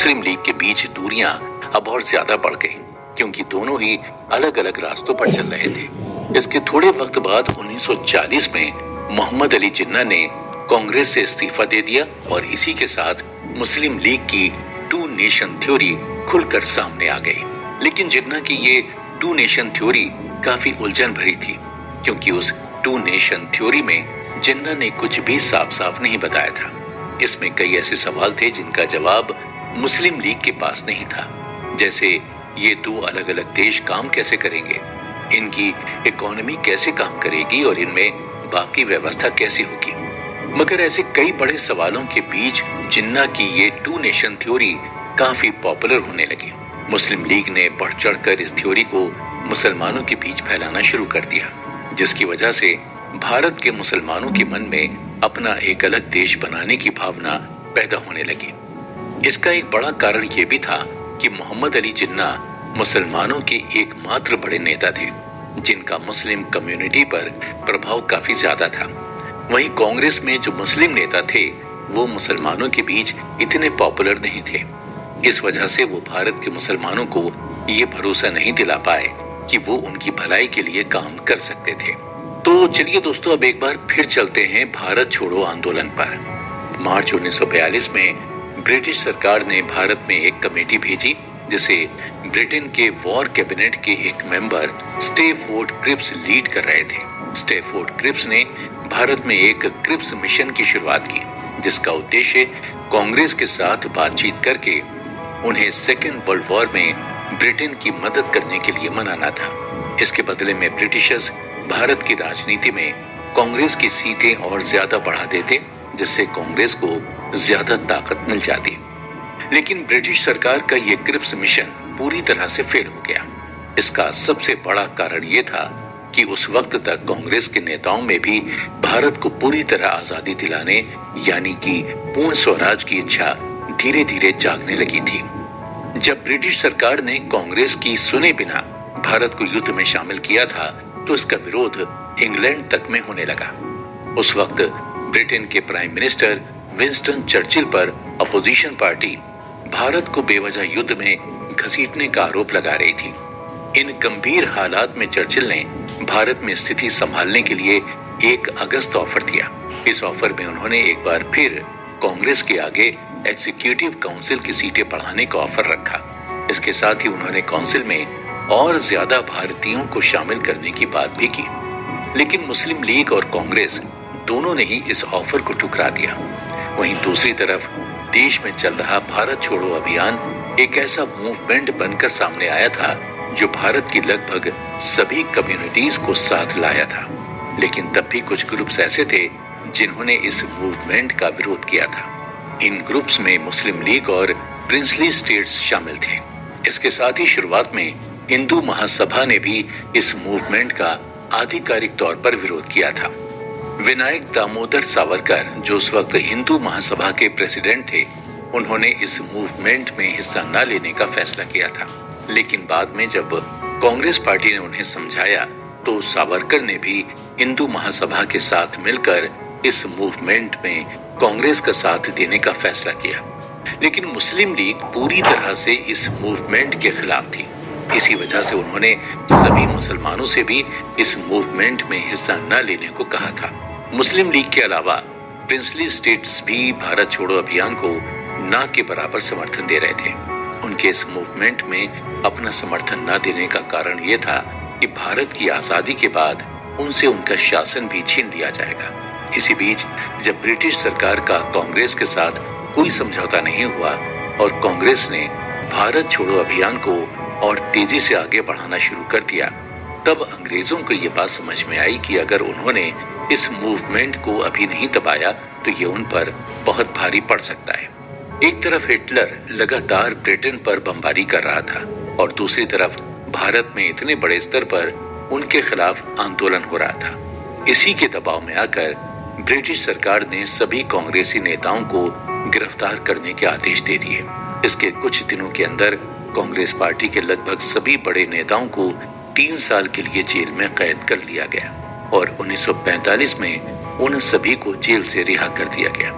मुस्लिम league के बीच दूरियां अब और ज्यादा बढ़ गई, क्योंकि दोनों ही अलग अलग रास्तों पर चल रहे थे। इसके थोड़े वक्त बाद 1940 में मोहम्मद अली जिन्ना ने कांग्रेस से इस्तीफा दे दिया और इसी के साथ मुस्लिम लीग की टू नेशन थ्योरी खुलकर सामने आ गई। लेकिन जिन्ना की ये टू नेशन थ्योरी काफी उलझन भरी थी, क्योंकि उस टू नेशन थ्योरी में जिन्ना ने कुछ भी साफ साफ नहीं बताया था। इसमें कई ऐसे सवाल थे जिनका जवाब मुस्लिम लीग के पास नहीं था, जैसे ये दो अलग अलग देश काम कैसे करेंगे, इनकी इकोनॉमी कैसे काम करेगी और इनमें बाकी व्यवस्था कैसी होगी। मगर ऐसे कई बड़े सवालों के बीच जिन्ना की ये टू नेशन थ्योरी काफी पॉपुलर होने लगी। मुस्लिम लीग ने बढ़ चढ़कर इस थ्योरी को मुसलमानों के बीच फैलाना शुरू कर दिया, जिसकी वजह से भारत के मुसलमानों के मन में अपना एक अलग देश बनाने की भावना पैदा होने लगी। इसका एक बड़ा कारण ये भी था कि मोहम्मद अली जिन्ना मुसलमानों के एकमात्र बड़े नेता थे जिनका मुस्लिम कम्युनिटी पर प्रभाव काफी ज्यादा था। वहीं कांग्रेस में जो मुस्लिम नेता थे वो मुसलमानों के बीच इतने पॉपुलर नहीं थे। इस वजह से वो भारत के मुसलमानों को ये भरोसा नहीं दिला पाए कि वो उनकी भलाई के लिए काम कर सकते थे। तो चलिए दोस्तों, अब एक बार फिर चलते हैं भारत छोड़ो आंदोलन पर। मार्च 1942 में ब्रिटिश सरकार ने भारत में एक कमेटी भेजी जिसे ब्रिटेन के वॉर कैबिनेट के एक मेंबर स्टेफोर्ड क्रिप्स लीड कर रहे थे। स्टेफोर्ड क्रिप्स ने भारत में एक क्रिप्स मिशन की शुरुआत की, जिसका उद्देश्य कांग्रेस के साथ बातचीत करके उन्हें सेकेंड वर्ल्ड वॉर में ब्रिटेन की मदद करने के लिए मनाना था। इसके बदले में ब्रिटिशर्स भारत की राजनीति में कांग्रेस की सीटें और ज्यादा बढ़ा देते, जिससे कांग्रेस को ज्यादा ताकत मिल जाती। लेकिन ब्रिटिश सरकार का ये क्रिप्स मिशन पूरी तरह से फेल हो गया। इसका सबसे बड़ा कारण ये था कि उस वक्त तक कांग्रेस के नेताओं में भी भारत को पूरी तरह आजादी दिलाने यानी कि पूर्ण स्वराज की इच्छा धीरे धीरे जागने लगी थी। जब ब्रिटिश सरकार ने कांग्रेस की सुने बिना भारत को युद्ध में शामिल किया था, तो इसका विरोध इंग्लैंड तक में होने लगा। उस वक्त ब्रिटेन के प्राइम मिनिस्टर विंस्टन चर्चिल पर अपोजिशन पार्टी भारत को बेवजह युद्ध में घसीटने का आरोप लगा रही थी। इन गंभीर हालात में चर्चिल ने भारत में स्थिति संभालने के लिए 1 अगस्त ऑफर दिया। इस ऑफर में उन्होंने एक बार फिर कांग्रेस के आगे एग्जीक्यूटिव काउंसिल की सीटें बढ़ाने का ऑफर रखा। इसके साथ ही उन्होंने काउंसिल में और ज्यादा भारतीयों को शामिल करने की बात भी की। लेकिन मुस्लिम लीग और कांग्रेस दोनों ने ही इस ऑफर को ठुकरा दिया। वहीं दूसरी तरफ देश में चल रहा भारत छोड़ो अभियान एक ऐसा मूवमेंट बनकर सामने आया था जो भारत की लगभग सभी कम्युनिटीज को साथ लाया था। लेकिन तब भी कुछ ग्रुप्स ऐसे थे जिन्होंने इस मूवमेंट का विरोध किया था। इन ग्रुप्स में मुस्लिम लीग और प्रिंसली स्टेट्स शामिल थे। इसके साथ ही शुरुआत में हिंदू महासभा ने भी इस मूवमेंट का आधिकारिक तौर पर विरोध किया था। विनायक दामोदर सावरकर, जो उस वक्त हिंदू महासभा के प्रेसिडेंट थे, उन्होंने इस मूवमेंट में हिस्सा न लेने का फैसला किया था। लेकिन बाद में जब कांग्रेस पार्टी ने उन्हें समझाया, तो सावरकर ने भी हिंदू महासभा के साथ मिलकर इस मूवमेंट में कांग्रेस का साथ देने का फैसला किया। लेकिन मुस्लिम लीग पूरी तरह से इस मूवमेंट के खिलाफ थी। इसी वजह से उन्होंने सभी मुसलमानों से भी इस मूवमेंट में हिस्सा न लेने को कहा था। मुस्लिम लीग के अलावा प्रिंसली स्टेट्स भी भारत छोड़ो अभियान को ना के बराबर समर्थन दे रहे थे। उनके इस मूवमेंट में अपना समर्थन न देने का कारण ये था कि भारत की आजादी के बाद उनसे उनका शासन भी छीन लिया जाएगा। इसी बीच जब ब्रिटिश सरकार का कांग्रेस के साथ कोई समझौता नहीं हुआ और कांग्रेस ने भारत छोड़ो अभियान को और तेजी से आगे बढ़ाना शुरू कर दिया, तब अंग्रेजों को ये बात समझ में आई कि अगर उन्होंने इस मूवमेंट को अभी नहीं दबाया तो ये उन पर बहुत भारी पड़ सकता है। एक तरफ हिटलर लगातार ब्रिटेन पर बमबारी कर रहा था और दूसरी तरफ भारत में इतने बड़े स्तर पर उनके खिलाफ आंदोलन हो रहा था। इसी के दबाव में आकर ब्रिटिश सरकार ने सभी कांग्रेसी नेताओं को गिरफ्तार करने के आदेश दे दिए। इसके कुछ दिनों के अंदर कांग्रेस पार्टी के लगभग सभी बड़े नेताओं को 3 साल के लिए जेल में कैद कर लिया गया और 1945 में उन सभी को जेल से रिहा कर दिया गया।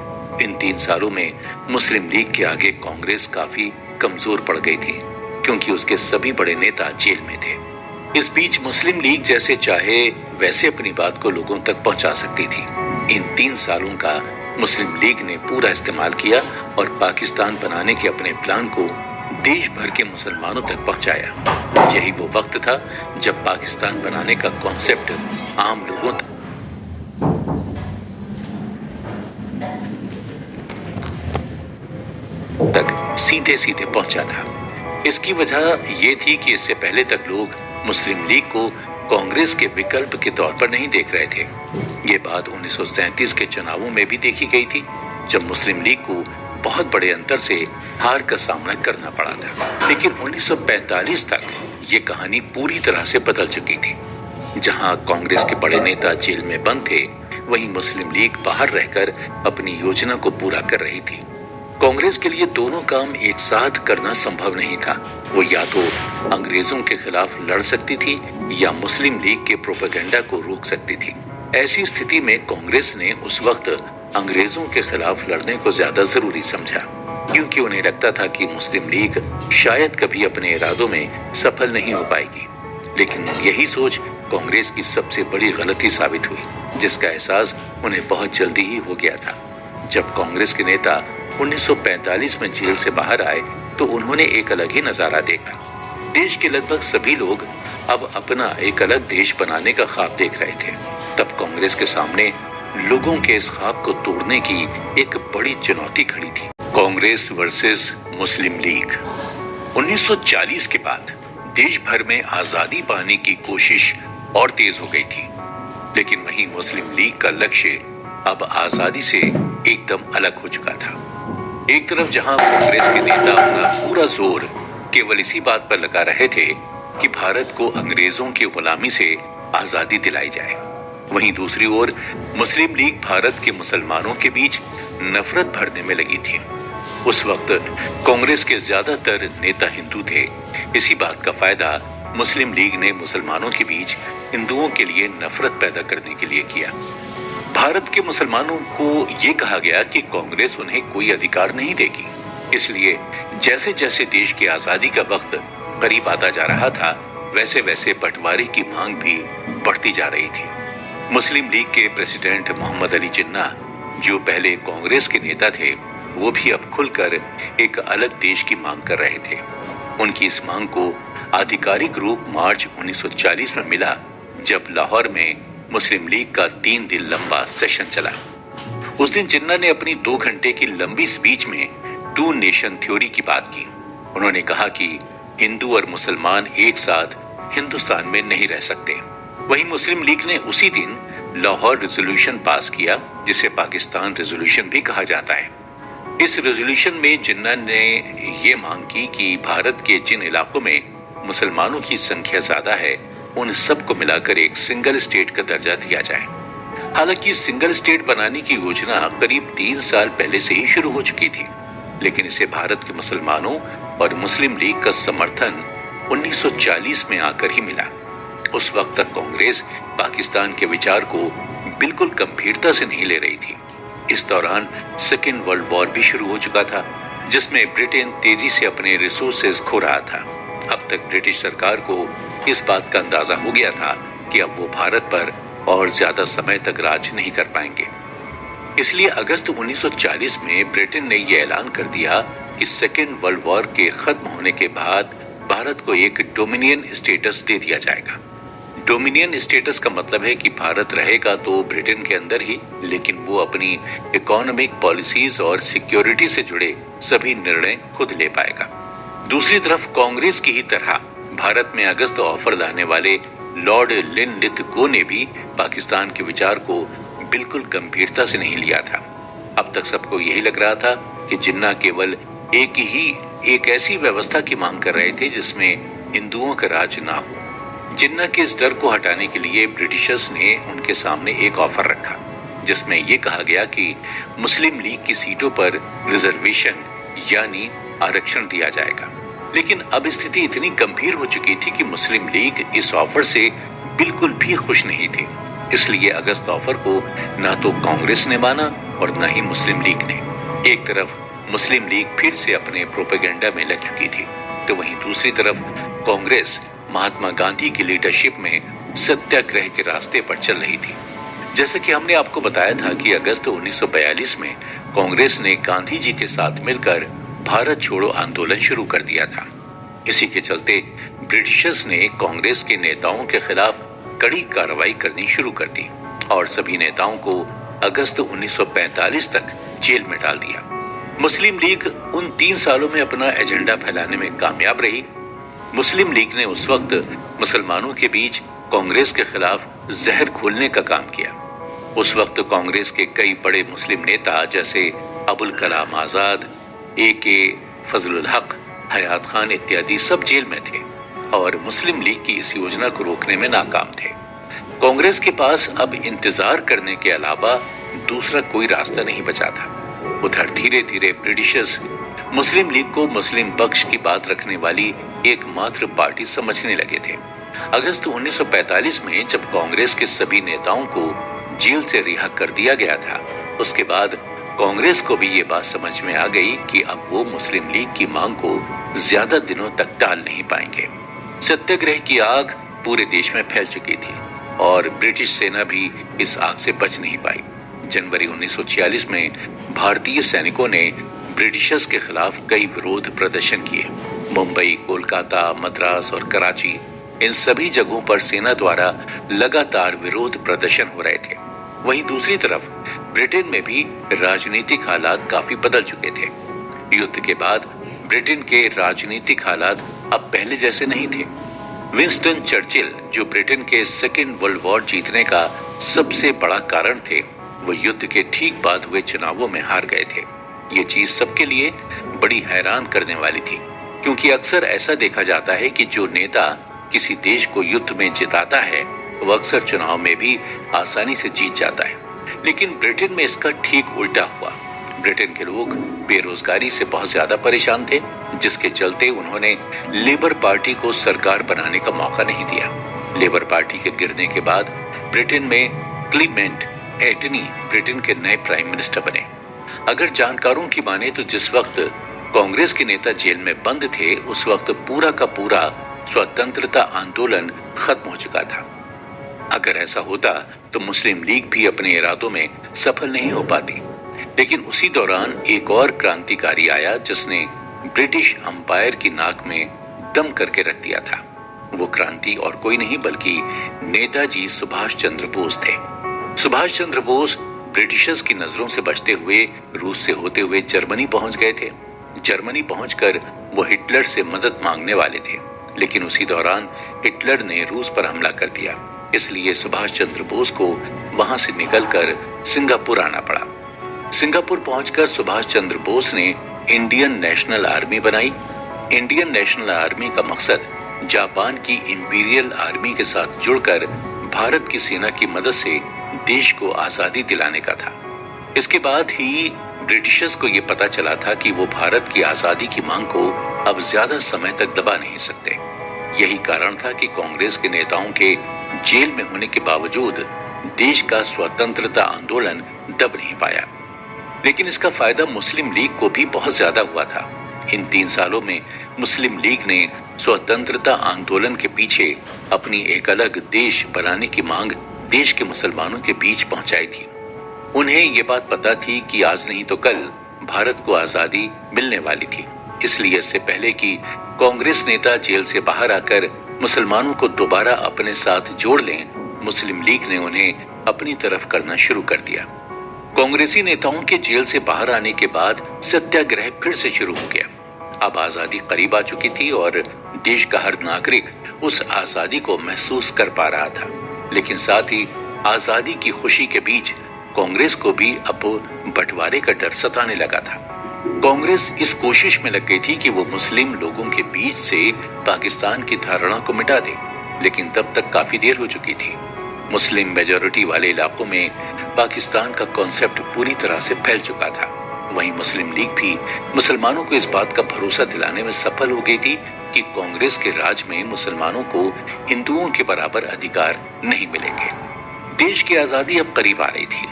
इन 3 सालों में मुस्लिम लीग के आगे कांग्रेस काफी कमजोर पड़ गई थी, क्योंकि उसके सभी बड़े नेता जेल में थे। इस बीच मुस्लिम लीग जैसे चाहे वैसे अपनी बात को लोगों तक पहुंचा सकती थी। इन 3 सालों का मुस्लिम लीग ने पूरा इस्तेमाल किया और पाकिस्तान बनाने के अपने प्लान को देश भर के मुसलमानों तक पहुंचाया। यही वो वक्त था जब पाकिस्तान बनाने का कॉन्सेप्ट आम लोगों तक सीधे सीधे पहुंचा था। इसकी वजह ये थी कि इससे पहले तक लोग मुस्लिम लीग को कांग्रेस के विकल्प के तौर पर नहीं देख रहे थे। ये बात 1937 के चुनावों में भी देखी गई थी, जब मुस्लिम लीग को बहुत बड़े अंतर से हार का सामना करना पड़ा था। लेकिन 1945 तक ये कहानी पूरी तरह से बदल चुकी थी। जहां कांग्रेस के बड़े नेता जेल में बंद थे, वहीं मुस्लिम लीग बाहर रहकर अपनी योजना को पूरा कर रही थी। कांग्रेस के लिए दोनों काम एक साथ करना संभव नहीं था। वो या तो अंग्रेजों के खिलाफ लड़ सकती थी या मुस्लिम लीग के प्रोपेगेंडा को रोक सकती थी। ऐसी स्थिति में कांग्रेस ने उस वक्त अंग्रेजों के खिलाफ लड़ने को ज्यादा जरूरी समझा, क्योंकि उन्हें लगता था कि मुस्लिम लीग शायद कभी अपने इरादों में सफल नहीं हो पाएगी। लेकिन यही सोच कांग्रेस की सबसे बड़ी गलती साबित हुई, जिसका एहसास उन्हें बहुत जल्दी ही हो गया था। जब कांग्रेस के नेता 1945 में जेल से बाहर आए तो उन्होंने एक अलग ही नजारा देखा। देश के लगभग सभी लोग अब अपना एक अलग देश बनाने का ख्वाब देख रहे थे। तब कांग्रेस के सामने लोगों के इस ख्वाब को तोड़ने की एक बड़ी चुनौती खड़ी थी। कांग्रेस वर्सेस मुस्लिम लीग। 1940 के बाद देश भर में आजादी पाने की कोशिश और तेज हो गई थी, लेकिन वहीं मुस्लिम लीग का लक्ष्य अब आजादी से एकदम अलग हो चुका था। एक तरफ जहां कांग्रेस के नेता अपना पूरा जोर केवल इसी बात पर लगा रहे थे कि भारत को अंग्रेजों की गुलामी से आजादी दिलाई जाए, वहीं दूसरी ओर मुस्लिम लीग भारत के मुसलमानों के बीच नफरत भरने में लगी थी। उस वक्त कांग्रेस के ज्यादातर नेता हिंदू थे। इसी बात का फायदा मुस्लिम लीग ने मुसलमानों के बीच हिंदुओं के लिए नफरत पैदा करने के लिए किया। भारत के मुसलमानों को ये कहा गया कि कांग्रेस उन्हें कोई अधिकार नहीं देगी, इसलिए जैसे जैसे देश की आजादी का वक्त करीब आता जा रहा था, वैसे वैसे बंटवारे की मांग भी बढ़ती जा रही थी। मुस्लिम लीग के प्रेसिडेंट मोहम्मद अली जिन्ना, जो पहले कांग्रेस के नेता थे, वो भी अब खुलकर एक अलग देश की मांग कर रहे थे। उनकी इस मांग को आधिकारिक रूप मार्च 1940 में मिला, जब लाहौर में मुस्लिम लीग का 3 दिन लंबा सेशन चला। उस दिन जिन्ना ने अपनी 2 घंटे की लंबी स्पीच में 2 नेशन थ्योरी की बात की। उन्होंने कहा कि हिंदू और मुसलमान एक साथ हिंदुस्तान में नहीं रह सकते। वहीं मुस्लिम लीग ने उसी दिन लाहौर रेजोल्यूशन पास किया, जिसे पाकिस्तान रेजोल्यूशन भी कहा जाता है। इस रेजोल्यूशन में जिन्ना ने ये मांग की कि भारत के जिन इलाकों में मुसलमानों की संख्या ज्यादा है, उन सबको मिलाकर एक सिंगल स्टेट का दर्जा दिया जाए। हालांकि सिंगल स्टेट बनाने की योजना करीब 3 साल पहले से ही शुरू हो चुकी थी, लेकिन इसे भारत के मुसलमानों और मुस्लिम लीग का समर्थन 1940 में आकर ही मिला। उस वक्त तक कांग्रेस पाकिस्तान के विचार को बिल्कुल गंभीरता से नहीं ले रही थी। इस दौरान सेकेंड वर्ल्ड वॉर भी शुरू हो चुका था, जिसमें ब्रिटेन तेजी से अपने रिसोर्सेज खो रहा था। अब तक ब्रिटिश सरकार को इस बात का अंदाजा हो गया था कि अब वो भारत पर और ज्यादा समय तक राज नहीं कर पाएंगे। इसलिए अगस्त 1940 में ब्रिटेन ने यह ऐलान कर दिया कि सेकेंड वर्ल्ड वॉर के खत्म होने के बाद भारत को एक डोमिनियन स्टेटस दे दिया जाएगा। डोमिनियन स्टेटस का मतलब है कि भारत रहेगा तो ब्रिटेन के अंदर ही, लेकिन वो अपनी इकोनॉमिक पॉलिसीज और सिक्योरिटी से जुड़े सभी निर्णय खुद ले पाएगा। दूसरी तरफ कांग्रेस की ही तरह भारत में अगस्त ऑफर लाने वाले लॉर्ड लिनलिथगो ने भी पाकिस्तान के विचार को बिल्कुल गंभीरता से नहीं लिया था। अब तक सबको यही लग रहा था कि जिन्ना केवल एक ऐसी व्यवस्था की मांग कर रहे थे जिसमें हिंदुओं का राज ना हो। जिन्ना के इस डर को हटाने के लिए ब्रिटिशर्स ने उनके सामने एक ऑफर रखा, जिसमें यह कहा गया कि मुस्लिम लीग की सीटों पर रिजर्वेशन यानी आरक्षण दिया जाएगा। लेकिन अब स्थिति इतनी गंभीर हो चुकी थी कि मुस्लिम लीग इस ऑफर से बिल्कुल भी खुश नहीं थी। इसलिए अगस्त ऑफर को ना तो कांग्रेस ने माना और ना ही मुस्लिम लीग ने। एक तरफ मुस्लिम लीग फिर से अपने प्रोपेगेंडा में लग चुकी थी, तो वहीं दूसरी तरफ कांग्रेस महात्मा गांधी की लीडरशिप में सत्याग्रह के रास्ते पर चल रही थी। जैसे कि हमने आपको बताया था कि अगस्त 1942 में कांग्रेस ने गांधी जी के साथ मिलकर भारत छोड़ो आंदोलन शुरू कर दिया था। इसी के चलते ब्रिटिशर्स ने कांग्रेस के नेताओं के खिलाफ कड़ी कार्रवाई करनी शुरू कर दी और सभी नेताओं को अगस्त 1945 तक जेल में डाल दिया। मुस्लिम लीग उन 3 सालों में अपना एजेंडा फैलाने में कामयाब रही। मुस्लिम लीग ने उस वक्त मुसलमानों के बीच कांग्रेस के खिलाफ जहर घोलने का काम किया। उस वक्त कांग्रेस के कई बड़े मुस्लिम नेता जैसे अबुल कलाम आजाद, AK फजलुल हक, हयात खान इत्यादि सब जेल में थे और मुस्लिम लीग की इस योजना को रोकने में नाकाम थे। कांग्रेस के पास अब इंतजार करने के अलावा दूसरा कोई रास्ता नहीं बचा था। उधर धीरे धीरे ब्रिटिशर्स मुस्लिम लीग को मुस्लिम पक्ष की बात रखने वाली एकमात्र पार्टी समझने लगे थे। अगस्त 1945 में जब कांग्रेस के सभी नेताओं को जेल से रिहा कर दिया गया था, उसके बाद कांग्रेस को भी ये बात समझ में आ गई कि अब वो मुस्लिम लीग की मांग को ज्यादा दिनों तक टाल नहीं पाएंगे। सत्याग्रह की आग पूरे देश में फैल चुकी थी और ब्रिटिश सेना भी इस आग से बच नहीं पाई। जनवरी 1946 में भारतीय सैनिकों ने ब्रिटिशर्स के खिलाफ कई विरोध प्रदर्शन किए। मुंबई, कोलकाता, मद्रास और कराची, इन सभी जगहों पर सेना द्वारा लगातार विरोध प्रदर्शन हो रहे थे। वहीं दूसरी तरफ ब्रिटेन में भी राजनीतिक हालात काफी बदल चुके थे। युद्ध के बाद ब्रिटेन के राजनीतिक हालात अब पहले जैसे नहीं थे। विंस्टन चर्चिल, जो ब्रिटेन के सेकेंड वर्ल्ड वॉर जीतने का सबसे बड़ा कारण थे, वो युद्ध के ठीक बाद हुए चुनावों में हार गए थे। ये चीज सबके लिए बड़ी हैरान करने वाली थी, क्योंकि अक्सर ऐसा देखा जाता है कि जो नेता किसी देश को युद्ध में जिताता है वो अक्सर चुनाव में भी आसानी से जीत जाता है। लेकिन ब्रिटेन में इसका ठीक उल्टा हुआ। ब्रिटेन के लोग बेरोजगारी से बहुत ज्यादा परेशान थे, जिसके चलते उन्होंने लेबर पार्टी को सरकार बनाने का मौका नहीं दिया। लेबर पार्टी के गिरने के बाद ब्रिटेन में क्लीमेंट एटनी ब्रिटेन के नए प्राइम मिनिस्टर बने। अगर जानकारों की माने तो जिस वक्त कांग्रेस के नेता जेल में बंद थे, उस वक्त पूरा का पूरा स्वतंत्रता आंदोलन खत्म हो चुका था। अगर ऐसा होता तो मुस्लिम लीग भी अपने इरादों में सफल नहीं हो पाती। लेकिन उसी दौरान एक और क्रांतिकारी आया जिसने ब्रिटिश अंपायर की नाक में दम करके रख दिया था। वो क्रांति और कोई नहीं बल्कि नेताजी सुभाष चंद्र बोस थे। सुभाष चंद्र बोस ब्रिटिशर्स की नजरों से बचते हुए रूस से होते हुए जर्मनी पहुंच गए थे। जर्मनी पहुंचकर वो हिटलर से मदद मांगने वाले थे, लेकिन उसी दौरान हिटलर ने रूस पर हमला कर दिया। इसलिए सुभाष चंद्र बोस को वहां से निकलकर सिंगापुर आना पड़ा। सिंगापुर पहुंचकर सुभाष चंद्र बोस ने इंडियन नेशनल आर्मी बनाई। इंडियन नेशनल आर्मी का मकसद जापान की इंपीरियल आर्मी के साथ जुड़कर भारत की सेना की मदद से देश को आजादी दिलाने का था। इसके बाद ही ब्रिटिशर्स को यह पता चला था कि वो भारत की आजादी की मांग को अब ज्यादा समय तक दबा नहीं सकते। यही कारण था कि कांग्रेस के नेताओं के जेल में होने के बावजूद देश का स्वतंत्रता आंदोलन दब नहीं पाया। लेकिन इसका फायदा मुस्लिम लीग को भी बहुत ज्यादा हुआ था। इन 3 सालों में मुस्लिम लीग ने स्वतंत्रता आंदोलन के पीछे अपनी एक अलग देश बनाने की मांग देश के मुसलमानों के बीच पहुंचाई थी। उन्हें ये बात पता थी कि आज नहीं तो कल भारत को आजादी मिलने वाली थी। इसलिए इससे पहले कि कांग्रेस नेता जेल से बाहर आकर मुसलमानों को दोबारा अपने साथ जोड़ लें, मुस्लिम लीग ने उन्हें अपनी तरफ करना शुरू कर दिया। कांग्रेसी नेताओं के जेल से बाहर आने के बाद सत्याग्रह फिर से शुरू हो गया। अब आजादी करीब आ चुकी थी और देश का हर नागरिक उस आजादी को महसूस कर पा रहा था। लेकिन साथ ही आजादी की खुशी के बीच कांग्रेस को भी अब बंटवारे का डर सताने लगा था। कांग्रेस इस कोशिश में लग गई थी कि वो मुस्लिम लोगों के बीच से पाकिस्तान की धारणा को मिटा दे, लेकिन तब तक काफी देर हो चुकी थी। मुस्लिम मेजॉरिटी वाले इलाकों में पाकिस्तान का कॉन्सेप्ट पूरी तरह से फैल चुका था। वहीं मुस्लिम लीग भी मुसलमानों को इस बात का भरोसा दिलाने में सफल हो गई थी कि कांग्रेस के राज में मुसलमानों को हिंदुओं के बराबर अधिकार नहीं मिलेंगे। देश की आजादी अब करीब आ रही थी,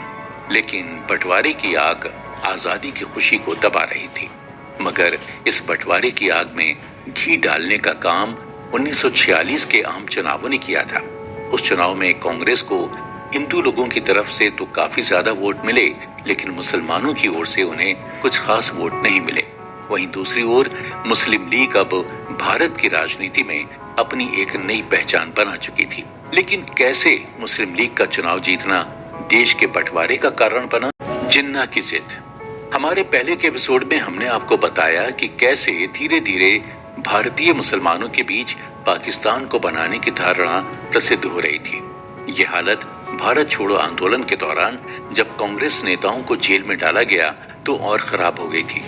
लेकिन बंटवारे की आग आजादी की खुशी को दबा रही थी। मगर इस बंटवारे की आग में घी डालने का काम 1946 के आम चुनावों ने किया था। उस चुनाव में कांग्रेस को हिंदू लोगों की तरफ से तो काफी ज्यादा वोट मिले, लेकिन मुसलमानों की ओर से उन्हें कुछ खास वोट नहीं मिले। वहीं दूसरी ओर मुस्लिम लीग अब भारत की राजनीति में अपनी एक नई पहचान बना चुकी थी। लेकिन कैसे मुस्लिम लीग का चुनाव जीतना देश के बंटवारे का कारण बना? जिन्ना की जिद। हमारे पहले के एपिसोड में हमने आपको बताया कि कैसे धीरे धीरे भारतीय मुसलमानों के बीच पाकिस्तान को बनाने की धारणा प्रसिद्ध हो रही थी। ये हालत भारत छोड़ो आंदोलन के दौरान जब कांग्रेस नेताओं को जेल में डाला गया तो और खराब हो गई थी।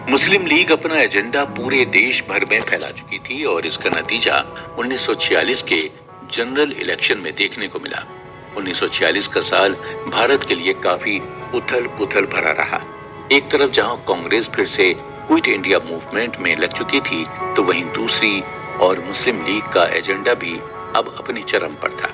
मुस्लिम लीग अपना एजेंडा पूरे देश भर में फैला चुकी थी और इसका नतीजा 1946 के जनरल इलेक्शन में देखने को मिला। 1946 का साल भारत के लिए काफी उथल पुथल भरा रहा। एक तरफ जहां कांग्रेस फिर से क्विट इंडिया मूवमेंट में लग चुकी थी, तो वहीं दूसरी और मुस्लिम लीग का एजेंडा भी अब अपने चरम पर था।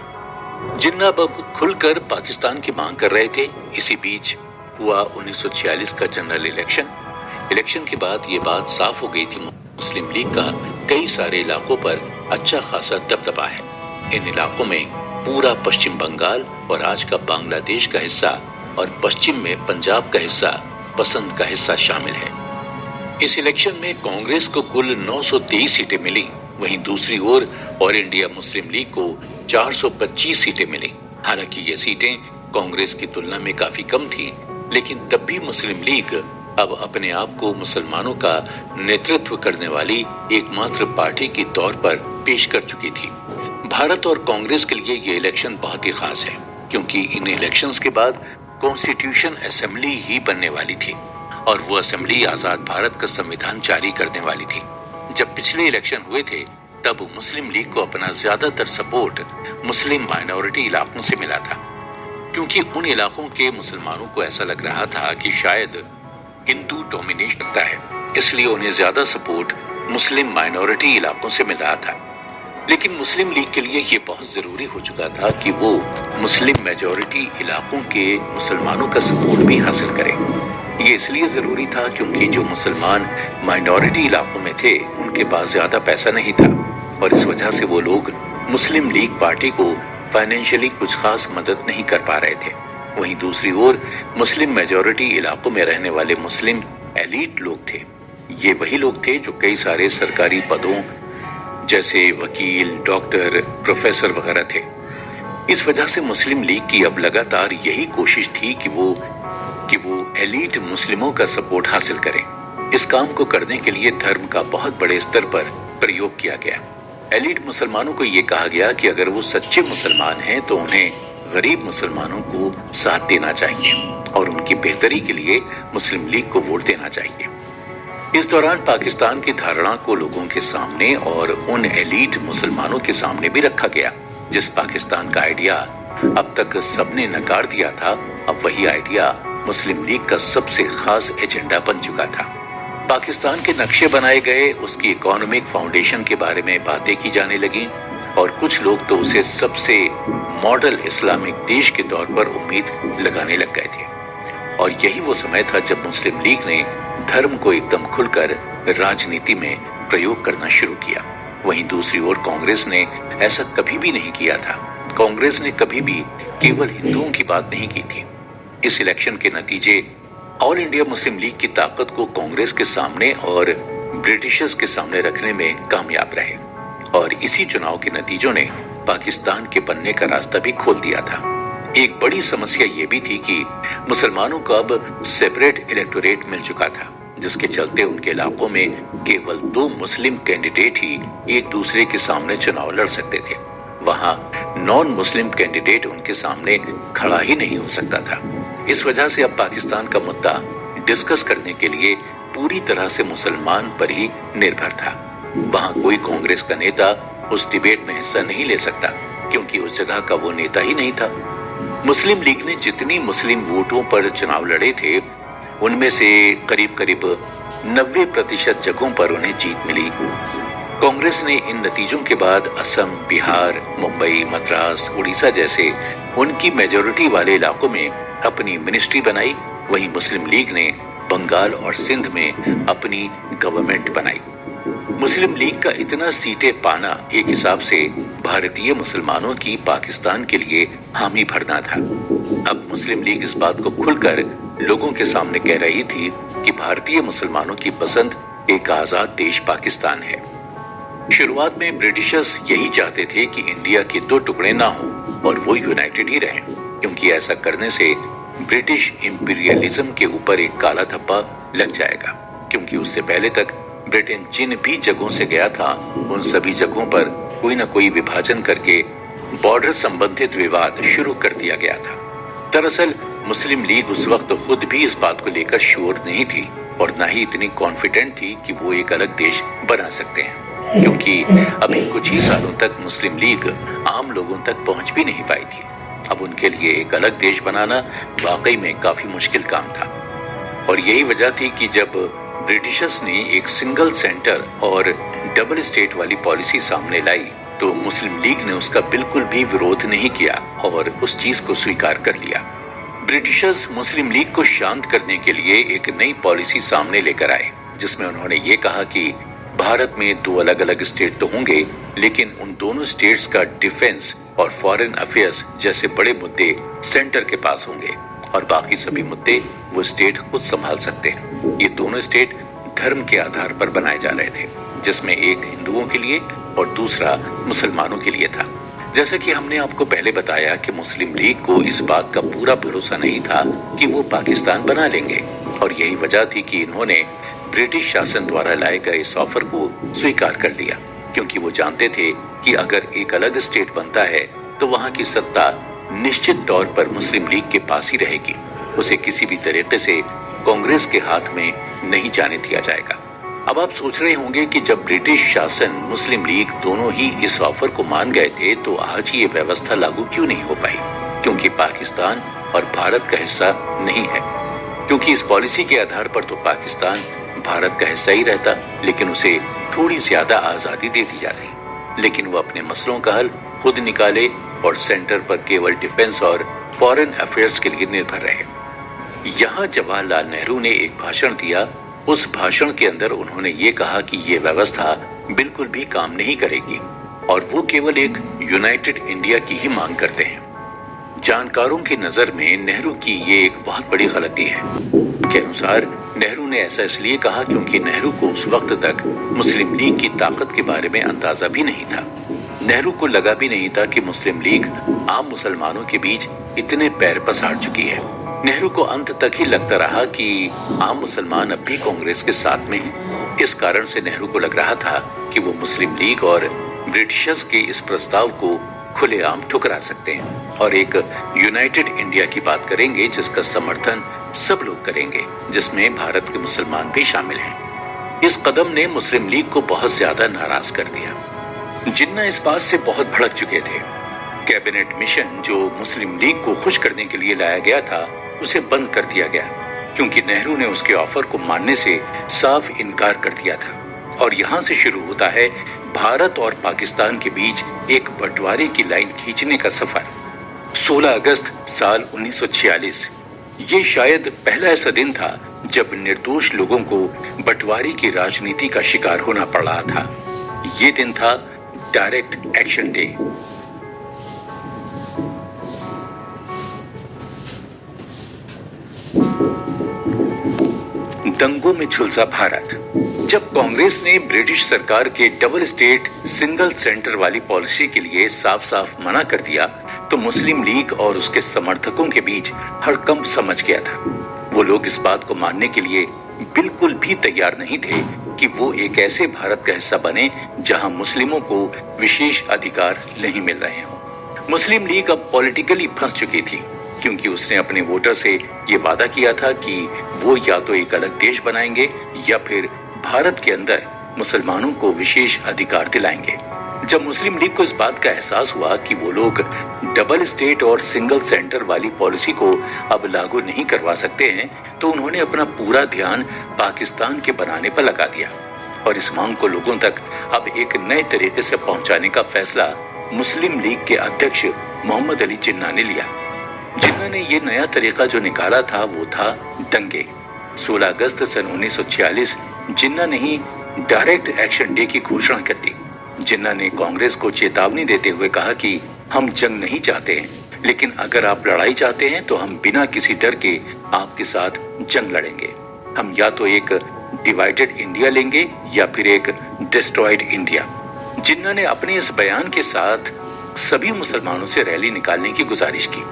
जिन्ना अब खुलकर पाकिस्तान की मांग कर रहे थे। इसी बीच हुआ 1946 का जनरल इलेक्शन के बाद ये बात साफ हो गई थी, मुस्लिम लीग का कई सारे इलाकों पर अच्छा खासा दबदबा है। इन इलाकों में पूरा पश्चिम बंगाल और आज का बांग्लादेश का हिस्सा और पश्चिम में पंजाब का हिस्सा, पसंद का हिस्सा शामिल है। इस इलेक्शन में कांग्रेस को कुल 923 सीटें मिली। वहीं दूसरी ओर ऑल इंडिया मुस्लिम लीग को 425 सीटें मिली। हालांकि ये सीटें कांग्रेस की तुलना में काफी कम थी, लेकिन तब भी मुस्लिम लीग अब अपने आप को मुसलमानों का नेतृत्व करने वाली एकमात्र पार्टी के तौर पर पेश कर चुकी थी। भारत और कांग्रेस के लिए ये इलेक्शन बहुत ही खास है, क्योंकि इन इलेक्शंस के बाद कॉन्स्टिट्यूशन असेंबली ही बनने वाली थी और वो असेंबली आजाद भारत का संविधान जारी करने वाली थी। जब पिछले इलेक्शन हुए थे तब मुस्लिम लीग को अपना ज्यादातर सपोर्ट मुस्लिम माइनॉरिटी इलाकों से मिला था, क्योंकि उन इलाकों के मुसलमानों को ऐसा लग रहा था कि शायद हिंदू डोमिनेट करता है, इसलिए उन्हें ज्यादा सपोर्ट मुस्लिम माइनॉरिटी इलाकों से मिल रहा था। लेकिन मुस्लिम लीग के लिए ये बहुत जरूरी हो चुका था कि वो मुस्लिम मेजॉरिटी इलाकों के मुसलमानों का सपोर्ट भी हासिल करें। ये इसलिए जरूरी था क्योंकि जो मुसलमान माइनॉरिटी इलाकों में थे उनके पास ज्यादा पैसा नहीं था और इस वजह से वो लोग मुस्लिम लीग पार्टी को फाइनेंशियली कुछ खास मदद नहीं कर पा रहे थे। वहीं दूसरी ओर मुस्लिम मेजॉरिटी इलाकों में रहने वाले मुस्लिम एलीट लोग थे। ये वही लोग थे जो कई सारे सरकारी पदों जैसे वकील, डॉक्टर, प्रोफेसर वगैरह थे। इस वजह से मुस्लिम लीग की अब लगातार यही कोशिश थी कि वो एलीट मुस्लिमों का सपोर्ट हासिल करें। इस काम को करने के लिए धर्म का बहुत बड़े स्तर पर प्रयोग किया गया। एलीट मुसलमानों को ये कहा गया कि अगर वो सच्चे मुसलमान हैं तो उन्हें गरीब मुसलमानों को साथ देना चाहिए और उनकी बेहतरी के लिए मुस्लिम लीग को वोट देना चाहिए। इस दौरान पाकिस्तान की धारणा को लोगों के सामने और उन एलीट मुसलमानों के सामने भी रखा गया। जिस पाकिस्तान का आइडिया अब तक सबने नकार दिया था, अब वही आइडिया मुस्लिम लीग का सबसे खास एजेंडा बन चुका था। पाकिस्तान के नक्शे बनाए गए, उसकी इकोनॉमिक फाउंडेशन के बारे में बातें की जाने लगी और कुछ लोग तो उसे सबसे मॉडल इस्लामिक देश के तौर पर उम्मीद लगाने लग गए थे। और यही वो समय था जब मुस्लिम लीग ने धर्म को एकदम खुलकर राजनीति में प्रयोग करना शुरू किया। वहीं दूसरी ओर कांग्रेस ने ऐसा कभी भी नहीं किया था। कांग्रेस ने कभी भी केवल हिंदुओं की बात नहीं की थी। इस इलेक्शन के नतीजे ऑल इंडिया मुस्लिम लीग की ताकत को कांग्रेस के सामने और ब्रिटिशर्स के सामने रखने में कामयाब रहे और इसी चुनाव के नतीजों ने पाकिस्तान के बनने का रास्ता भी खोल दिया था। एक बड़ी समस्या ये भी थी कि मुसलमानों को अब सेपरेट इलेक्टोरेट मिल चुका था, जिसके चलते उनके इलाकों में केवल 2 मुस्लिम कैंडिडेट ही एक दूसरे के सामने चुनाव लड़ सकते थे। वहां नॉन मुस्लिम कैंडिडेट उनके सामने खड़ा ही नहीं हो सकता था। इस वजह से अब पाकिस्तान का मुद्दा डिस्कस करने के लिए पूरी तरह से मुसलमान पर ही निर्भर था। वहां कोई कांग्रेस का नेता उस डिबेट में हिस्सा नहीं ले सकता, क्योंकि उस जगह का वो नेता ही नहीं था। मुस्लिम लीग ने जितनी मुस्लिम वोटों पर चुनाव लड़े थे, उनमें से करीब 90% जगहों पर उन्हें जीत मिली। कांग्रेस ने इन नतीजों के बाद असम, बिहार, मुंबई, मद्रास, उड़ीसा जैसे उनकी मेजॉरिटी वाले इलाकों में अपनी मिनिस्ट्री बनाई। वहीं मुस्लिम लीग ने बंगाल और सिंध में अपनी गवर्नमेंट बनाई। मुस्लिम लीग का इतना सीटें पाना एक हिसाब से भारतीय मुसलमानों की पाकिस्तान के लिए हामी भरना था। अब मुस्लिम लीग इस बात को खुलकर लोगों के सामने कह रही थी कि भारतीय मुसलमानों की पसंद एक आजाद देश पाकिस्तान है। शुरुआत में ब्रिटिशर्स यही चाहते थे कि इंडिया के दो टुकड़े ना हों और वो यूनाइटेड ही रहें, क्योंकि ऐसा करने से ब्रिटिश इंपीरियलिज्म के ऊपर एक काला धब्बा लग जाएगा। क्योंकि उससे पहले तक ब्रिटेन जिन भी जगहों से गया था उन सभी जगहों पर कोई न कोई विभाजन करके बॉर्डर संबंधित विवाद शुरू कर दिया गया था। दरअसल मुस्लिम लीग उस वक्त खुद भी इस बात को लेकर श्योर नहीं थी और न ही इतनी कॉन्फिडेंट थी कि वो एक अलग देश बना सकते हैं, क्योंकि अभी कुछ ही सालों तक मुस्लिम लीग आम लोगों तक पहुंच भी नहीं पाई थी। अब उनके लिए एक अलग देश बनाना वाकई में काफी मुश्किल काम था और यही वजह थी कि जब ब्रिटिशर्स ने एक सिंगल सेंटर और डबल स्टेट वाली पॉलिसी सामने लाई तो मुस्लिम लीग ने उसका बिल्कुल भी विरोध नहीं किया और उस चीज को स्वीकार कर लिया। ब्रिटिशर्स मुस्लिम लीग को शांत करने के लिए एक नई पॉलिसी सामने लेकर आए, जिसमें उन्होंने ये कहा कि भारत में दो अलग अलग स्टेट तो होंगे, लेकिन उन दोनों स्टेट्स का डिफेंस और फॉरेन अफेयर्स जैसे बड़े मुद्दे सेंटर के पास होंगे और बाकी सभी मुद्दे वो स्टेट खुद संभाल सकते हैं। ये दोनों स्टेट धर्म के आधार पर बनाए जा रहे थे, जिसमें एक हिंदुओं के लिए और दूसरा मुसलमानों के लिए था। जैसा कि हमने आपको पहले बताया कि मुस्लिम लीग को इस बात का पूरा भरोसा नहीं था कि वो पाकिस्तान बना लेंगे और यही वजह थी कि इन्होंने ब्रिटिश शासन द्वारा लाए गए इस ऑफर को स्वीकार कर लिया, क्योंकि वो जानते थे कि अगर एक अलग स्टेट बनता है तो वहां की सत्ता निश्चित तौर पर मुस्लिम लीग के पास ही रहेगी। उसे किसी भी तरीके से कांग्रेस के हाथ में नहीं जाने दिया जाएगा। अब आप सोच रहे होंगे कि जब ब्रिटिश शासन मुस्लिम लीग दोनों ही इस ऑफर को मान गए थे तो आज ये व्यवस्था लागू क्यों नहीं हो पाई, क्योंकि पाकिस्तान और भारत का हिस्सा नहीं है। क्योंकि इस पॉलिसी के आधार पर तो पाकिस्तान भारत का हिस्सा ही रहता, लेकिन उसे थोड़ी ज्यादा आजादी दे दी जाती, लेकिन वो अपने मसलों का हल खुद निकाले और सेंटर पर केवल डिफेंस और फॉरेन अफेयर्स के लिए निर्भर रहे। यहाँ जवाहरलाल नेहरू ने एक भाषण दिया। उस भाषण के अंदर उन्होंने ये कहा कि ये व्यवस्था बिल्कुल भी काम नहीं करेगी और वो केवल एक यूनाइटेड इंडिया की ही मांग करते हैं। जानकारों की नजर में नेहरू की ये एक बहुत बड़ी गलती है। के अनुसार नेहरू ने ऐसा इसलिए कहा क्योंकि नेहरू को उस वक्त तक मुस्लिम लीग की ताकत के बारे में अंदाजा भी नहीं था। नेहरू को लगा भी नहीं था कि मुस्लिम लीग आम मुसलमानों के बीच इतने पैर पसार चुकी है। नेहरू को अंत तक ही लगता रहा कि आम मुसलमान अब भी कांग्रेस के साथ में हैं। इस कारण से नेहरू को लग रहा था कि वो मुस्लिम लीग और ब्रिटिशर्स के इस प्रस्ताव को खुलेआम ठुकरा सकते हैं और एक यूनाइटेड इंडिया की बात करेंगे जिसका समर्थन सब लोग करेंगे, जिसमें भारत के मुसलमान भी शामिल हैं। इस कदम ने मुस्लिम लीग को बहुत ज्यादा नाराज कर दिया। जिन्ना इस बात से बहुत भड़क चुके थे। कैबिनेट मिशन जो मुस्लिम लीग को खुश करने के लिए लाया गया था उसे बंद कर दिया गया, क्योंकि नेहरू ने उसके ऑफर को मानने से साफ इनकार कर दिया था। और यहाँ से शुरू होता है भारत और पाकिस्तान के बीच एक बंटवारे की लाइन खींचने का सफर। 16 अगस्त साल 1946 ये शायद पहला ऐसा दिन था जब निर्दोष लोगों को बंटवारे की राजनीति का शिकार होना पड़ रहा था। ये दिन था डायरेक्ट एक्शन डे। दंगों में झुलसा भारत। जब कांग्रेस ने ब्रिटिश सरकार के डबल स्टेट सिंगल सेंटर वाली पॉलिसी के लिए साफ साफ मना कर दिया तो मुस्लिम लीग और उसके समर्थकों के बीच हड़कंप समझ गया था। वो लोग इस बात को मानने के लिए बिल्कुल भी तैयार नहीं थे कि वो एक ऐसे भारत का हिस्सा बने जहां मुस्लिमों को विशेष अधिकार नहीं मिल रहे हों। मुस्लिम लीग अब पॉलिटिकली फंस चुकी थी, क्योंकि उसने अपने वोटर से ये वादा किया था कि वो या तो एक अलग देश बनाएंगे या फिर भारत के अंदर मुसलमानों को विशेष अधिकार दिलाएंगे। जब मुस्लिम लीग को इस बात का एहसास हुआ कि वो लोग डबल स्टेट और सिंगल सेंटर वाली पॉलिसी को अब लागू नहीं करवा सकते हैं तो उन्होंने अपना पूरा ध्यान पाकिस्तान के बनाने पर लगा दिया और इस मांग को लोगों तक अब एक नए तरीके से पहुंचाने का फैसला मुस्लिम लीग के अध्यक्ष मोहम्मद अली जिन्ना ने लिया। जिन्ना जिन्ना ने ये नया तरीका जो निकाला था वो था दंगे। 16 अगस्त सन 1946 जिन्ना ने ही डायरेक्ट एक्शन डे की घोषणा कर दी। जिन्ना ने कांग्रेस को चेतावनी देते हुए कहा कि हम जंग नहीं चाहते हैं, लेकिन अगर आप लड़ाई चाहते हैं तो हम बिना किसी डर के आपके साथ जंग लड़ेंगे। हम या तो एक डिवाइडेड इंडिया लेंगे या फिर एक डिस्ट्रॉयड इंडिया। जिन्ना ने अपने इस बयान के साथ सभी मुसलमानों से रैली निकालने की गुजारिश की।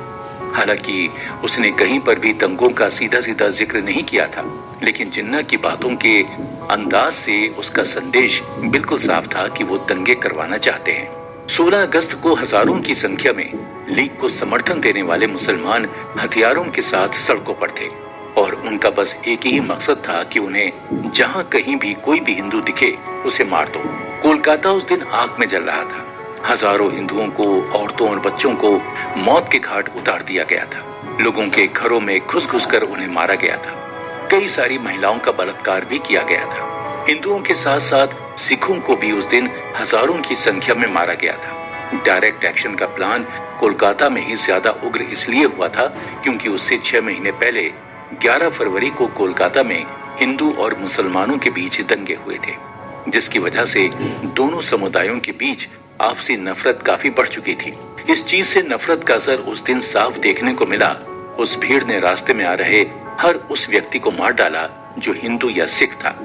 हालांकि उसने कहीं पर भी दंगों का सीधा सीधा जिक्र नहीं किया था, लेकिन जिन्ना की बातों के अंदाज से उसका संदेश बिल्कुल साफ था कि वो दंगे करवाना चाहते हैं। 16 अगस्त को हजारों की संख्या में लीग को समर्थन देने वाले मुसलमान हथियारों के साथ सड़कों पर थे और उनका बस एक ही मकसद था कि उन्हें जहां कहीं भी कोई भी हिंदू दिखे उसे मार दो। कोलकाता उस दिन आग में जल रहा था। हजारों हिंदुओं को, औरतों और बच्चों को मौत के घाट उतार दिया गया था। लोगों के घरों में घुस घुस कर उन्हें मारा गया था। कई सारी महिलाओं का बलात्कार भी किया गया था। हिंदुओं के साथ साथ सिखों को भी उस दिन हजारों की संख्या में मारा गया था। डायरेक्ट एक्शन का प्लान कोलकाता में ही ज्यादा उग्र इसलिए हुआ था क्योंकि उससे 6 महीने पहले 11 फरवरी को कोलकाता में हिंदू और मुसलमानों के बीच दंगे हुए थे, जिसकी वजह से दोनों समुदायों के बीच आपसी नफरत काफी बढ़ चुकी थी। इस चीज से नफरत का असर उस दिन साफ देखने को मिला। उस भीड़ ने रास्ते में आ रहे हर उस व्यक्ति को मार डाला जो हिंदू या सिख था।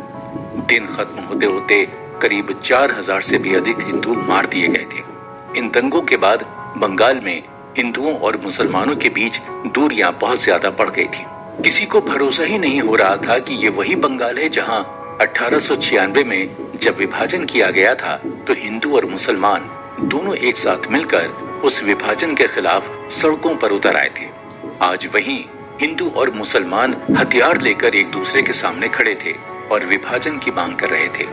दिन खत्म होते होते करीब 4000 से भी अधिक हिंदू मार दिए गए थे। इन दंगों के बाद बंगाल में हिंदुओं और मुसलमानों के बीच दूरियां बहुत ज्यादा बढ़ गई थी। किसी को भरोसा ही नहीं हो रहा था कि ये वही बंगाल है जहां 1896 में जब विभाजन किया गया था तो हिंदू और मुसलमान दोनों एक साथ मिलकर उस विभाजन के खिलाफ सड़कों पर उतर आए थे। आज वहीं हिंदू और मुसलमान हथियार लेकर एक दूसरे के सामने खड़े थे और विभाजन की मांग कर रहे थे।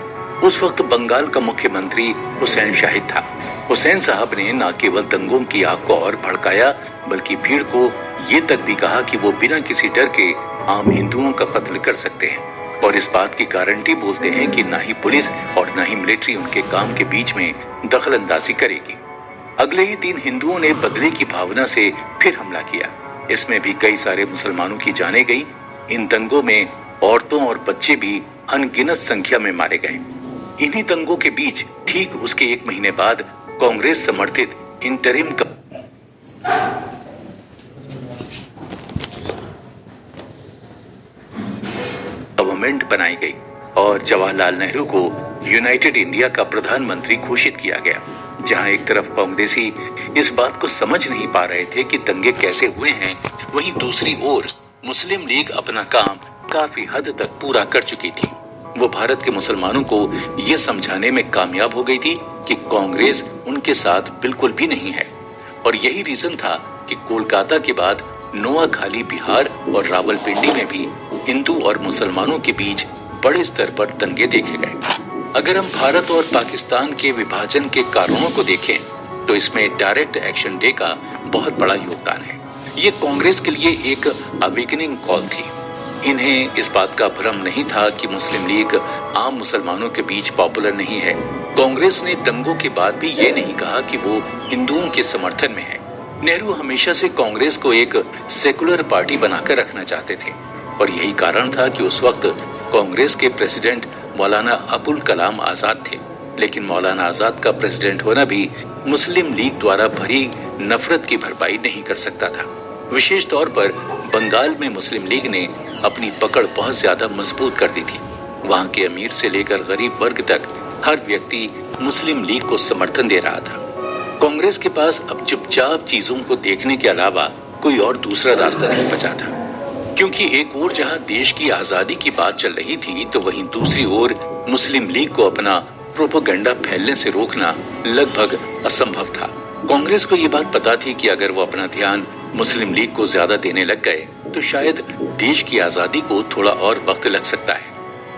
उस वक्त बंगाल का मुख्यमंत्री हुसैन शाहिद था। हुसैन साहब ने न केवल दंगों की आग को और भड़काया बल्कि भीड़ को ये तक भी कहा कि वो बिना किसी डर के आम हिंदुओं का कत्ल कर सकते हैं और इस बात की गारंटी बोलते हैं कि ना ही पुलिस और ना ही मिलिट्री उनके काम के बीच में दखल अंदाजी करेगी। अगले ही दिन हिंदुओं ने बदले की भावना से फिर हमला किया। इसमें भी कई सारे मुसलमानों की जानें गई। इन दंगों में औरतों और बच्चे भी अनगिनत संख्या में मारे गए। इन्हीं दंगों के बीच ठीक उसके 1 महीने बाद कांग्रेस समर्थित इंटरिम गवर्नमेंट बनाई गई और जवाहरलाल नेहरू को यूनाइटेड इंडिया का प्रधानमंत्री घोषित किया गया। जहां एक तरफ कांग्रेसी इस बात को समझ नहीं पा रहे थे कि दंगे कैसे हुए हैं, वहीं दूसरी ओर मुस्लिम लीग अपना काम काफी हद तक पूरा कर चुकी थी। वो भारत के मुसलमानों को ये समझाने में कामयाब हो गई थी कि कांग्रेस उनके साथ बिल्कुल भी नहीं है और यही रीजन था कि कोलकाता के बाद नोआखाली बिहार और रावलपिंडी में भी हिंदू और मुसलमानों के बीच बड़े स्तर पर दंगे देखे गए। अगर हम भारत और पाकिस्तान के विभाजन के कारणों को देखें तो इसमें डायरेक्ट एक्शन डे का बहुत बड़ा योगदान है। ये कांग्रेस के लिए एक अवेकनिंग कॉल थी। इन्हें इस बात का भ्रम नहीं था कि मुस्लिम लीग आम मुसलमानों के बीच पॉपुलर नहीं है। कांग्रेस ने दंगों के बाद भी ये नहीं कहा कि वो हिंदुओं के समर्थन में है। नेहरू हमेशा से कांग्रेस को एक सेकुलर पार्टी बनाकर रखना चाहते थे और यही कारण था कि उस वक्त कांग्रेस के प्रेसिडेंट मौलाना अबुल कलाम आजाद थे। लेकिन मौलाना आजाद का प्रेसिडेंट होना भी मुस्लिम लीग द्वारा भरी नफरत की भरपाई नहीं कर सकता था। विशेष तौर पर बंगाल में मुस्लिम लीग ने अपनी पकड़ बहुत ज्यादा मजबूत कर दी थी। वहां के अमीर से लेकर गरीब वर्ग तक हर व्यक्ति मुस्लिम लीग को समर्थन दे रहा था। कांग्रेस के पास अब चुपचाप चीजों को देखने के अलावा कोई और दूसरा रास्ता नहीं बचा था, क्योंकि एक ओर जहां देश की आजादी की बात चल रही थी तो वहीं दूसरी ओर मुस्लिम लीग को अपना प्रोपेगेंडा फैलने से रोकना लगभग असंभव था। कांग्रेस को ये बात पता थी कि अगर वो अपना ध्यान मुस्लिम लीग को ज्यादा देने लग गए तो शायद देश की आजादी को थोड़ा और वक्त लग सकता है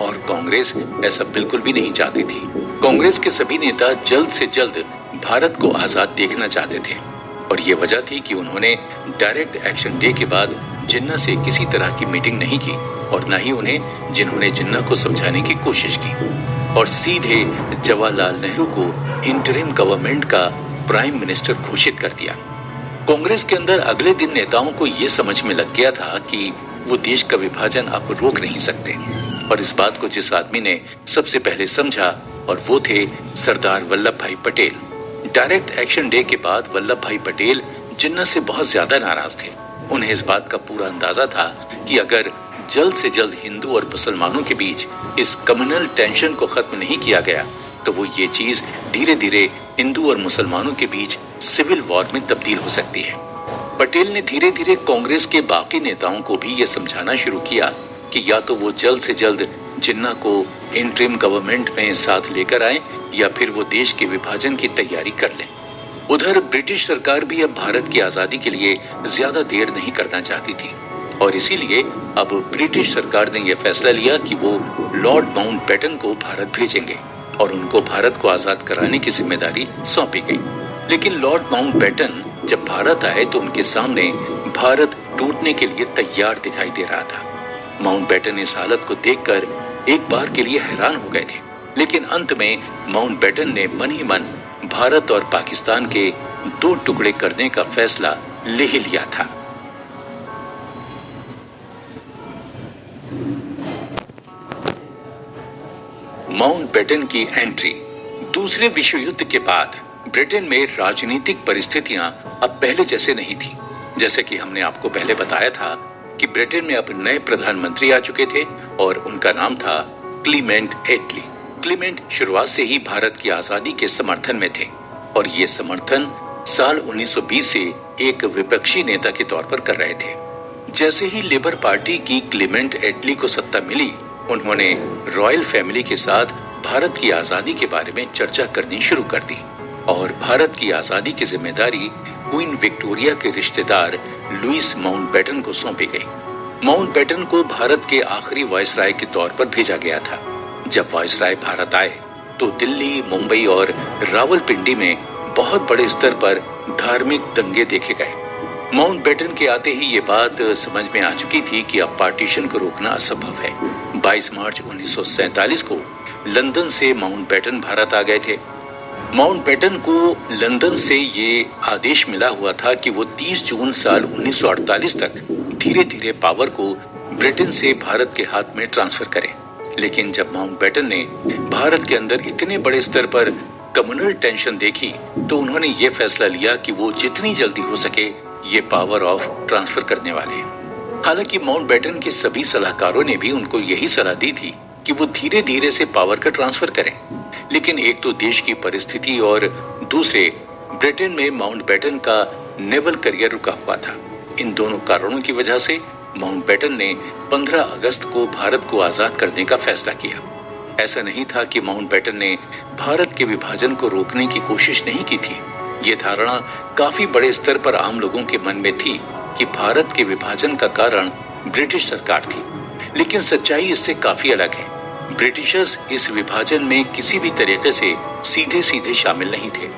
और कांग्रेस ऐसा बिल्कुल भी नहीं चाहती थी। कांग्रेस के सभी नेता जल्द से जल्द भारत को आजाद देखना चाहते थे और ये वजह थी कि उन्होंने डायरेक्ट एक्शन डे के बाद जिन्ना से किसी तरह की मीटिंग नहीं की और न ही उन्हें जिन्होंने जिन्ना को समझाने की कोशिश की और सीधे जवाहरलाल नेहरू को इंटरिम गवर्नमेंट का प्राइम मिनिस्टर घोषित कर दिया। कांग्रेस के अंदर अगले दिन नेताओं को ये समझ में लग गया था कि वो देश का विभाजन अब रोक नहीं सकते, और इस बात को जिस आदमी ने सबसे पहले समझा और वो थे सरदार वल्लभ भाई पटेल। डायरेक्ट एक्शन डे के बाद वल्लभ भाई पटेल जिन्ना से बहुत ज्यादा नाराज थे। उन्हें इस बात का पूरा अंदाजा था कि अगर जल्द से जल्द हिंदू और मुसलमानों के बीच इस कम्युनल टेंशन को खत्म नहीं किया गया तो वो ये चीज धीरे धीरे हिंदू और मुसलमानों के बीच सिविल वॉर में तब्दील हो सकती है। पटेल ने धीरे धीरे कांग्रेस के बाकी नेताओं को भी ये समझाना शुरू किया कि या तो वो जल्द से जल्द जिन्ना को इंटरिम गवर्नमेंट में साथ लेकर आए या फिर वो देश के विभाजन की तैयारी कर लें। उधर ब्रिटिश सरकार भी अब भारत की आजादी के लिए ज्यादा देर नहीं करना चाहती थी, और इसीलिए अब ब्रिटिश सरकार ने यह फैसला लिया कि वो लॉर्ड माउंटबेटन को भारत भेजेंगे और उनको भारत को आजाद कराने की जिम्मेदारी सौंपी गई। लेकिन लॉर्ड माउंटबेटन जब भारत आए तो उनके सामने भारत टूटने के लिए तैयार दिखाई दे रहा था। माउंटबेटन इस हालत को देखकर एक बार के लिए हैरान हो गए थे, लेकिन अंत में माउंटबेटन ने मन ही मन भारत और पाकिस्तान के 2 टुकड़े करने का फैसला ले ही लिया था। माउंटबेटन की एंट्री। दूसरे विश्व युद्ध के बाद ब्रिटेन में राजनीतिक परिस्थितियां अब पहले जैसे नहीं थी। जैसे कि हमने आपको पहले बताया था कि ब्रिटेन में अब नए प्रधानमंत्री आ चुके थे और उनका नाम था क्लीमेंट एटली। क्लीमेंट शुरुआत से ही भारत की आजादी के समर्थन में थे और ये समर्थन साल 1920 से एक विपक्षी नेता के तौर पर कर रहे थे। जैसे ही लेबर पार्टी की क्लीमेंट एटली को सत्ता मिली, उन्होंने रॉयल फैमिली के साथ भारत की आजादी के बारे में चर्चा करनी शुरू कर दी और भारत की आजादी की जिम्मेदारी क्वीन विक्टोरिया के रिश्तेदार लुइस माउंटबेटन को सौंपी गई। माउंटबेटन को भारत के आखिरी वायसराय के तौर पर भेजा गया था। जब वायसराय भारत आए तो दिल्ली, मुंबई और रावलपिंडी में बहुत बड़े स्तर पर धार्मिक दंगे देखे गए। माउंटबेटन के आते ही ये बात समझ में आ चुकी थी कि अब पार्टीशन को रोकना असंभव है। 22 मार्च 1947 को लंदन से माउंटबेटन भारत आ गए थे। माउंटबेटन को लंदन से ये आदेश मिला हुआ था कि वो 30 जून साल 1948 तक धीरे धीरे पावर को ब्रिटेन से भारत के हाथ में ट्रांसफर करें। लेकिन जब माउंटबेटन ने भारत के अंदर इतने बड़े स्तर पर कम्युनल टेंशन देखी तो उन्होंने ये फैसला लिया कि वो जितनी जल्दी हो सके ये पावर ऑफ ट्रांसफर करने वाले हैं। हालांकि माउंटबेटन के सभी सलाहकारों ने भी उनको यही सलाह दी थी कि वो धीरे धीरे से पावर का ट्रांसफर करें, लेकिन एक तो देश की परिस्थिति और दूसरे ब्रिटेन में माउंटबेटन का नेवल करियर रुका हुआ था। इन दोनों कारणों की वजह से माउंटबेटन ने 15 अगस्त को भारत को आजाद करने का फैसला किया। ऐसा नहीं था कि माउंटबेटन ने भारत के विभाजन को रोकने की कोशिश नहीं की थी। ये धारणा काफी बड़े स्तर पर आम लोगों के मन में थी कि भारत के विभाजन का कारण ब्रिटिश सरकार थी, लेकिन सच्चाई इससे काफी अलग है। ब्रिटिशर्स इस विभाजन में किसी भी तरीके से सीधे सीधे शामिल नहीं थे।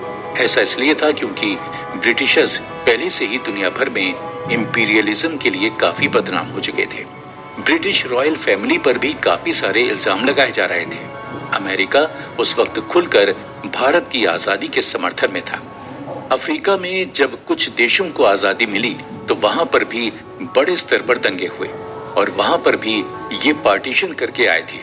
ऐसा इसलिए था क्योंकि ब्रिटिशर्स पहले से ही दुनिया भर में इंपीरियलिज्म के लिए काफी बदनाम हो चुके थे। ब्रिटिश रॉयल फैमिली पर भी काफी सारे इल्जाम लगाए जा रहे थे। अमेरिका उस वक्त खुलकर भारत की आजादी के समर्थन में था। अफ्रीका में जब कुछ देशों को आजादी मिली तो वहां पर भी बड़े स्तर पर दंगे हुए और वहां पर भी ये पार्टीशन करके आए थे।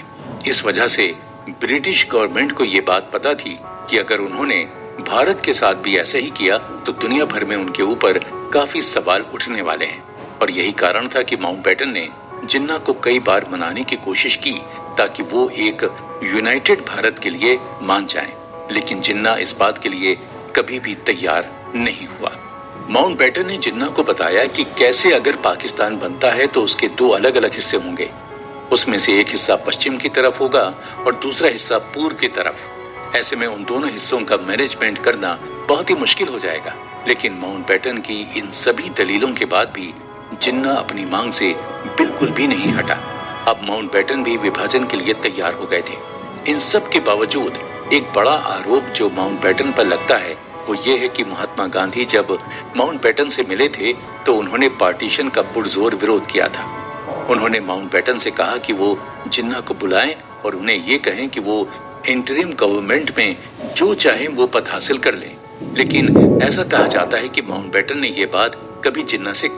इस वजह से ब्रिटिश गवर्नमेंट को ये बात पता थी कि अगर उन्होंने भारत के साथ भी ऐसा ही किया तो दुनिया भर में उनके ऊपर काफी सवाल उठने वाले हैं। और यही कारण था कि माउंटबेटन ने जिन्ना को कई बार मनाने की कोशिश की ताकि वो एक यूनाइटेड भारत के लिए मान जाएं, लेकिन जिन्ना इस बात के लिए कभी भी तैयार नहीं हुआ। माउंटबेटन ने जिन्ना को बताया कि कैसे अगर पाकिस्तान बनता है तो उसके 2 अलग अलग हिस्से होंगे, उसमें से एक हिस्सा पश्चिम की तरफ होगा और दूसरा हिस्सा पूर्व की तरफ। ऐसे में उन दोनों हिस्सों का मैनेजमेंट करना बहुत ही मुश्किल हो जाएगा। लेकिन माउंटबेटन की इन सभी दलीलों के बाद भी जिन्ना अपनी मांग से बिल्कुल भी नहीं हटा। अब माउंटबेटन भी विभाजन के लिए तैयार हो गए थे। इन सब के बावजूद एक बड़ा आरोप जो माउंटबेटन पर लगता है वो ये है कि महात्मा गांधी जब माउंटबेटन से मिले थे तो उन्होंने पार्टीशन का पुरजोर विरोध किया था। उन्होंने माउंटबेटन से कहा कि वो जिन्ना को बुलाएं और उन्हें ये कहें कि वो इंटरिम गवर्नमेंट में जो चाहे वो पद हासिल कर लें, लेकिन ऐसा कहा जाता है कि माउंटबेटन ने यह बात कभी जिन्ना से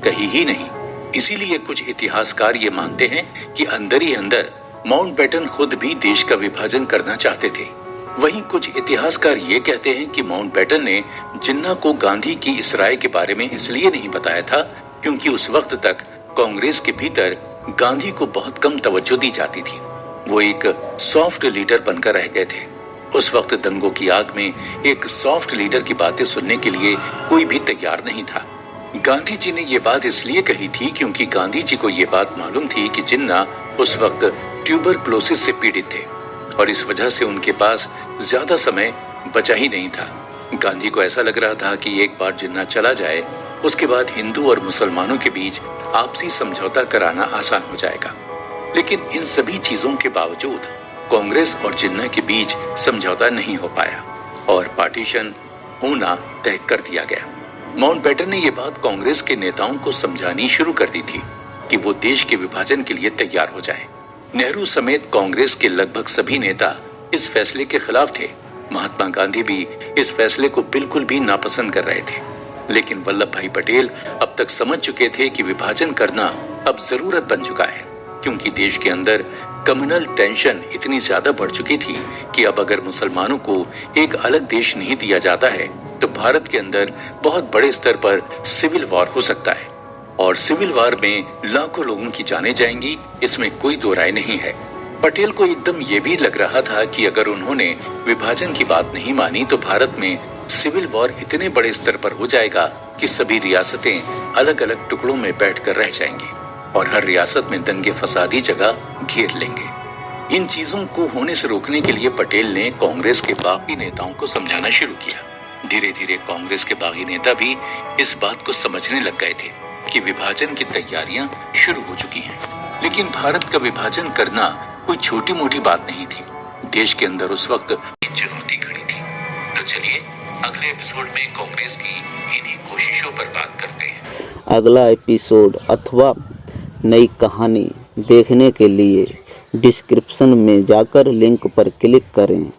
कही ही नहीं। इसीलिए कुछ इतिहासकार ये मानते हैं कि अंदर ही अंदर माउंटबेटन खुद भी देश का विभाजन करना चाहते थे। वहीं कुछ इतिहासकार ये कहते हैं कि माउंटबेटन ने जिन्ना को गांधी की इस राय के बारे में इसलिए नहीं बताया था क्योंकि उस वक्त तक कांग्रेस के भीतर गांधी को बहुत कम तवज्जो दी जाती थी। वो एक सॉफ्ट लीडर बनकर रह गए थे। उस वक्त दंगों की आग में एक सॉफ्ट लीडर की बातें सुनने के लिए कोई भी तैयार नहीं था। गांधी जी ने ये बात इसलिए कही थी क्योंकि गांधी जी को ये बात मालूम थी कि जिन्ना उस वक्त ट्यूबरक्लोसिस से पीड़ित थे और इस वजह से उनके पास ज्यादा समय बचा ही नहीं था। गांधी को ऐसा लग रहा था कि एक बार जिन्ना चला जाए उसके बाद हिंदू और मुसलमानों के बीच आपसी समझौता कराना आसान हो जाएगा। लेकिन इन सभी चीजों के बावजूद कांग्रेस और जिन्ना के बीच समझौता नहीं हो पाया और पार्टीशन होना तय कर दिया गया। माउंटबेटन ने यह बात कांग्रेस के नेताओं को समझानी शुरू कर दी थी कि वो देश के विभाजन के लिए तैयार हो जाएं। नेहरू समेत कांग्रेस के लगभग सभी नेता इस फैसले के खिलाफ थे। महात्मा गांधी भी इस फैसले को बिल्कुल भी नापसंद कर रहे थे। लेकिन वल्लभ भाई पटेल अब तक समझ चुके थे कि विभाजन करना अब जरूरत बन चुका है क्योंकि देश के अंदर कम्युनल टेंशन इतनी ज्यादा बढ़ चुकी थी कि अब अगर मुसलमानों को एक अलग देश नहीं दिया जाता है तो भारत के अंदर बहुत बड़े स्तर पर सिविल वॉर हो सकता है और सिविल वॉर में लाखों लोगों की जानें जाएंगी, इसमें कोई दो राय नहीं है। पटेल को एकदम ये भी लग रहा था कि अगर उन्होंने विभाजन की बात नहीं मानी तो भारत में सिविल वॉर इतने बड़े स्तर पर हो जाएगा कि सभी रियासतें अलग अलग टुकड़ों में बैठकर रह जाएंगी और हर रियासत में दंगे फसादी जगह घेर लेंगे। इन चीजों को होने से रोकने के लिए पटेल ने कांग्रेस के बागी नेताओं को समझाना शुरू किया। धीरे धीरे कांग्रेस के बागी नेता भी इस बात को समझने लग गए थे कि विभाजन की तैयारियां शुरू हो चुकी हैं। लेकिन भारत का विभाजन करना कोई छोटी मोटी बात नहीं थी। देश के अंदर उस वक्त चुनौती खड़ी थी। तो चलिए अगले एपिसोड में कांग्रेस की इन्हीं कोशिशों पर बात करते हैं। अगला एपिसोड अथवा नई कहानी देखने के लिए डिस्क्रिप्शन में जाकर लिंक पर क्लिक करें।